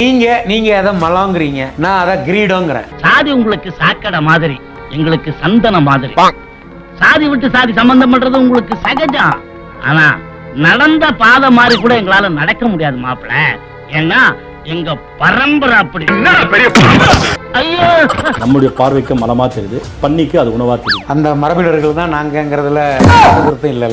நீங்க அத மலாங்கிறீங்க, நான் அத கிரீடோங்கிறேன். சாதி உங்களுக்கு சாக்கடை மாதிரி, எங்களுக்கு சந்தன மாதிரி. சாதி விட்டு சாதி சம்பந்தம் பண்றது உங்களுக்கு சகஜம். ஆனா நடந்த பாதை மாதிரி கூட எங்களால நடக்க முடியாது மாப்பிள. ஏன்னா எங்க பரம்பரை அப்படி. ஐயோ, நம்முடைய பார்வைக்கு மலமா தெரியுது, பன்னிக்கு அது உணவா தெரியுது. அந்த மரபினர்கள் தான் நாங்கங்கிறதுல கருத்து இல்ல.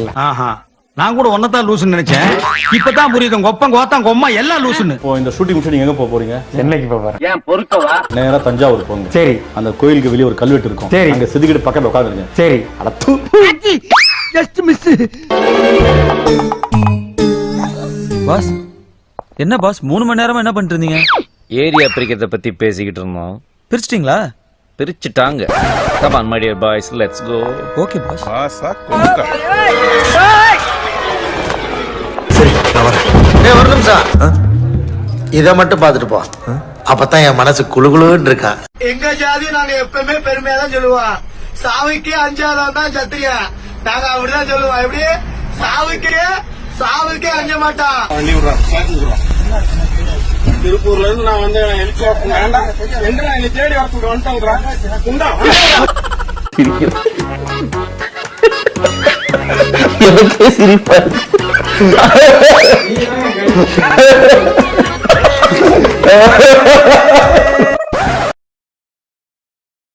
நான் கூட ஒன்னதான் லூசுன்னு நினைச்சேன். இப்பதான் புரியுது, உங்க ஒப்பம் கோத்தம் கொம்மா எல்லாம் லூசுன்னு. இப்போ இந்த ஷூட்டிங் முடிச்சு நீங்க எங்க போறீங்க? சென்னைக்கு போறேன். ஏன் பொறுக்கவா? நேரா தஞ்சாவூர் போங்க. சரி. அந்த கோயிலுக்கு வெளியே ஒரு கல்வெட்டு இருக்கும். சரி. அங்க செதுக்கிட்டு பக்கத்துல உட்காந்துருங்க. சரி. அடத்து. Just miss. பாஸ் என்ன பாஸ் 3 மணி நேரமா என்ன பண்ணிட்டு இருந்தீங்க? ஏரியா பிரிக்கிறத பத்தி பேசிக்கிட்டு இருந்தோம். பிரிச்சிட்டீங்களா? பிரிச்சுட்டாங்க. Come on my dear boys, let's go. Okay boss. சரி நான் வரேன். ஒரு நிமிஷம் இத மட்டும் பாத்துட்டு போ. அப்பதான் என் மனசு குளுகுளுன்னு இருக்கா. எங்க ஜாதி நாங்க எப்பவுமே பெருமையா தான் சொல்லுவோம். சாவுக்கே அஞ்சாதான் தான் சத்திரிய. நாங்க அப்படிதான் சொல்லுவோம். எப்படி சாவுக்கே அஞ்ச மாட்டான். திருப்பூர்ல இருந்து நான் வந்து ஹெலிகாப்டர் தேடி வரத்துக்கு வந்துட்டோம். சிரிப்பா